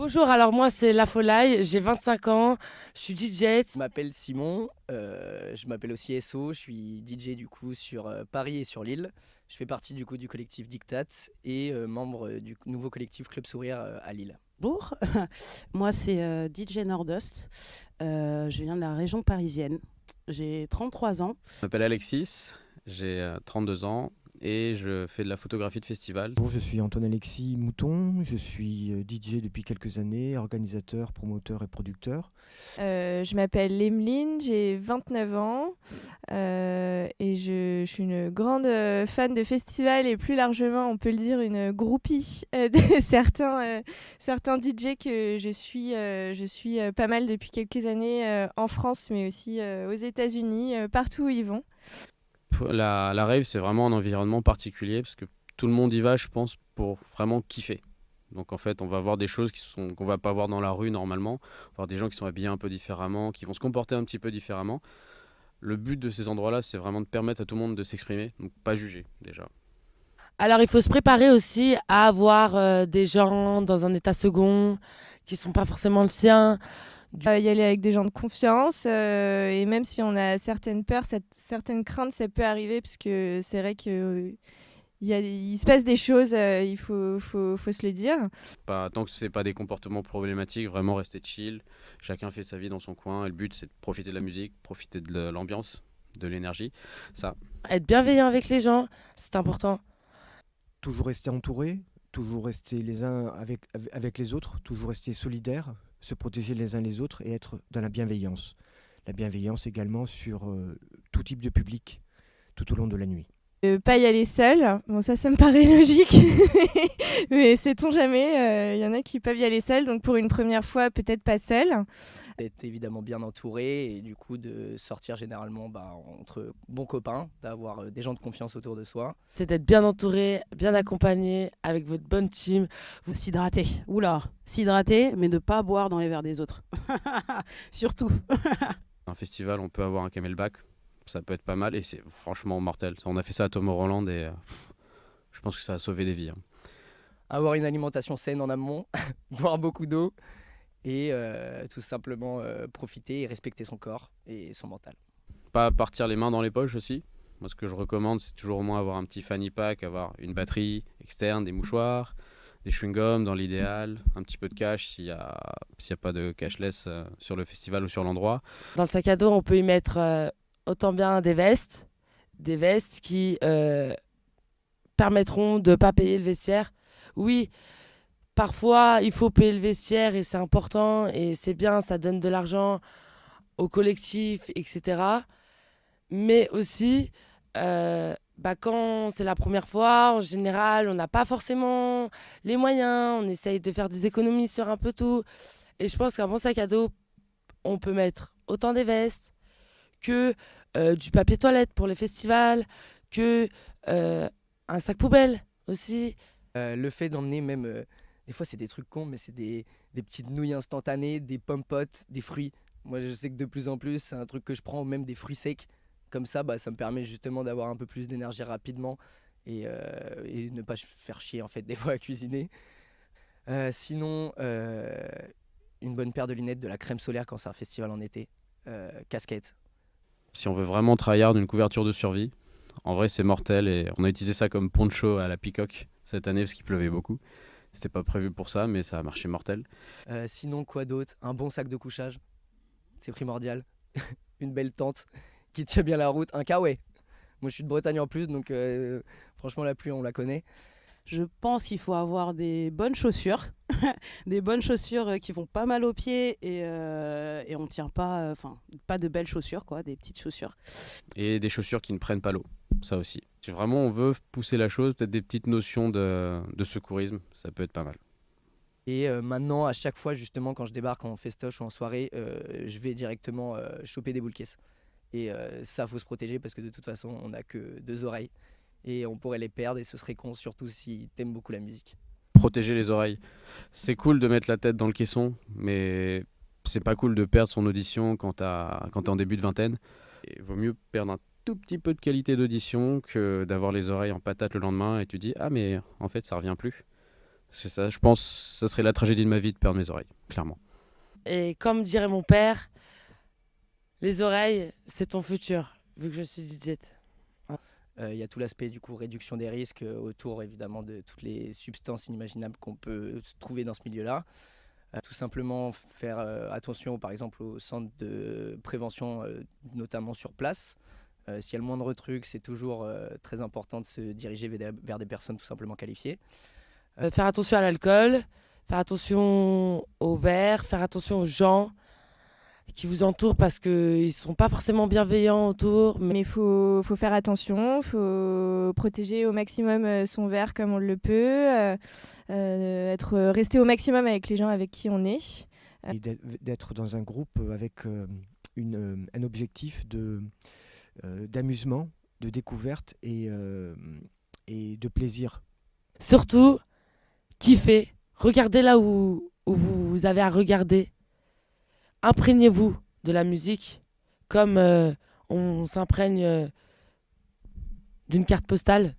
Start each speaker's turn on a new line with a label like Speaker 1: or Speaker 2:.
Speaker 1: Bonjour, alors moi c'est La Folaille, j'ai 25 ans, je suis DJ.
Speaker 2: Je m'appelle Simon, je m'appelle aussi SO, je suis DJ du coup sur Paris et sur Lille. Je fais partie du coup du collectif Dictat et membre du nouveau collectif Club Sourire à Lille.
Speaker 3: Bonjour, moi c'est DJ Nordust. Je viens de la région parisienne. J'ai 33 ans.
Speaker 4: Je m'appelle Alexis, j'ai 32 ans et je fais de la photographie de festival.
Speaker 5: Bonjour, je suis Antoine-Alexis Mouton, je suis DJ depuis quelques années, organisateur, promoteur et producteur.
Speaker 6: Je m'appelle Emeline, j'ai 29 ans et je suis une grande fan de festivals et plus largement, on peut le dire, une groupie de certains DJ que je suis pas mal depuis quelques années en France, mais aussi aux États-Unis, partout où ils vont.
Speaker 4: La rave, c'est vraiment un environnement particulier parce que tout le monde y va, je pense, pour vraiment kiffer. Donc en fait, on va voir des choses qu'on va pas voir dans la rue normalement. On va voir des gens qui sont habillés un peu différemment, qui vont se comporter un petit peu différemment. Le but de ces endroits-là, c'est vraiment de permettre à tout le monde de s'exprimer, donc pas juger déjà.
Speaker 1: Alors il faut se préparer aussi à avoir des gens dans un état second, qui sont pas forcément le sien.
Speaker 6: Y aller avec des gens de confiance et même si on a certaines peurs, certaines craintes, ça peut arriver parce que c'est vrai que il se passe des choses, il faut se le dire.
Speaker 4: Tant que ce n'est pas des comportements problématiques, vraiment rester chill. Chacun fait sa vie dans son coin et le but, c'est de profiter de la musique, profiter de l'ambiance, de l'énergie. Ça.
Speaker 1: Être bienveillant avec les gens, c'est important.
Speaker 5: Toujours rester entouré, toujours rester les uns avec les autres, toujours rester solidaires, se protéger les uns les autres et être dans la bienveillance. La bienveillance également sur tout type de public tout au long de la nuit.
Speaker 6: Pas y aller seul, bon ça me paraît logique, mais sait-on jamais, y en a qui peuvent y aller seuls, donc pour une première fois peut-être pas seul.
Speaker 2: D'être évidemment bien entouré et du coup de sortir généralement entre bons copains, d'avoir des gens de confiance autour de soi.
Speaker 1: C'est d'être bien entouré, bien accompagné, avec votre bonne team.
Speaker 3: S'hydrater. Oula, s'hydrater, mais ne pas boire dans les verres des autres. Surtout.
Speaker 4: Un festival, on peut avoir un camelback. Ça peut être pas mal et c'est franchement mortel. On a fait ça à Tomorrowland et je pense que ça a sauvé des vies.
Speaker 2: Avoir une alimentation saine en amont, boire beaucoup d'eau et tout simplement profiter et respecter son corps et son mental.
Speaker 4: Pas partir les mains dans les poches aussi. Moi, ce que je recommande, c'est toujours au moins avoir un petit fanny pack, avoir une batterie externe, des mouchoirs, des chewing-gums dans l'idéal, un petit peu de cash s'il y a pas de cashless sur le festival ou sur l'endroit.
Speaker 1: Dans le sac à dos, on peut y mettre autant bien des vestes qui permettront de ne pas payer le vestiaire. Oui, parfois, il faut payer le vestiaire et c'est important et c'est bien, ça donne de l'argent au collectif, etc. Mais aussi, quand c'est la première fois, en général, on n'a pas forcément les moyens, on essaye de faire des économies sur un peu tout. Et je pense qu'un bon sac à dos, on peut mettre autant des vestes que du papier toilette pour les festivals, que un sac poubelle aussi.
Speaker 2: Le fait d'emmener même, des fois c'est des trucs cons, mais c'est des petites nouilles instantanées, des pommes potes, des fruits. Moi je sais que de plus en plus c'est un truc que je prends, même des fruits secs. Comme ça, ça me permet justement d'avoir un peu plus d'énergie rapidement et ne pas faire chier en fait des fois à cuisiner. Sinon, une bonne paire de lunettes, de la crème solaire quand c'est un festival en été, casquette.
Speaker 4: Si on veut vraiment tryhard une couverture de survie, en vrai c'est mortel et on a utilisé ça comme poncho à la Peacock cette année parce qu'il pleuvait beaucoup. C'était pas prévu pour ça mais ça a marché mortel.
Speaker 2: Sinon quoi d'autre? Un bon sac de couchage, c'est primordial. Une belle tente qui tient bien la route, un kawaii. Moi je suis de Bretagne en plus donc franchement la pluie on la connaît.
Speaker 3: Je pense qu'il faut avoir des bonnes chaussures, des bonnes chaussures qui font pas mal aux pieds et on tient pas, pas de belles chaussures quoi, des petites chaussures.
Speaker 4: Et des chaussures qui ne prennent pas l'eau, ça aussi. Si vraiment on veut pousser la chose, peut-être des petites notions de secourisme, ça peut être pas mal.
Speaker 2: Et maintenant à chaque fois justement quand je débarque en festoche ou en soirée, je vais directement choper des boules caisses. Et ça faut se protéger parce que de toute façon on n'a que deux oreilles. Et on pourrait les perdre et ce serait con, surtout si t'aimes beaucoup la musique.
Speaker 4: Protéger les oreilles. C'est cool de mettre la tête dans le caisson, mais c'est pas cool de perdre son audition quand t'es en début de vingtaine. Il vaut mieux perdre un tout petit peu de qualité d'audition que d'avoir les oreilles en patate le lendemain et tu dis « Ah mais en fait ça revient plus ». C'est ça, je pense que ça serait la tragédie de ma vie de perdre mes oreilles, clairement.
Speaker 1: Et comme dirait mon père, les oreilles, c'est ton futur, vu que je suis DJ.
Speaker 2: Il y a tout l'aspect du coup réduction des risques autour évidemment de toutes les substances inimaginables qu'on peut trouver dans ce milieu-là. Tout simplement faire attention par exemple aux centres de prévention, notamment sur place. S'il y a le moindre truc, c'est toujours très important de se diriger vers des personnes tout simplement qualifiées.
Speaker 1: Faire attention à l'alcool, faire attention au verre, faire attention aux gens qui vous entourent parce qu'ils ne sont pas forcément bienveillants autour.
Speaker 6: Mais il faut faire attention, il faut protéger au maximum son verre comme on le peut, rester au maximum avec les gens avec qui on est.
Speaker 5: Et d'être dans un groupe avec un objectif d'amusement, de découverte et de plaisir.
Speaker 1: Surtout, kiffez, regardez là où vous avez à regarder. Imprégnez-vous de la musique comme on s'imprègne d'une carte postale.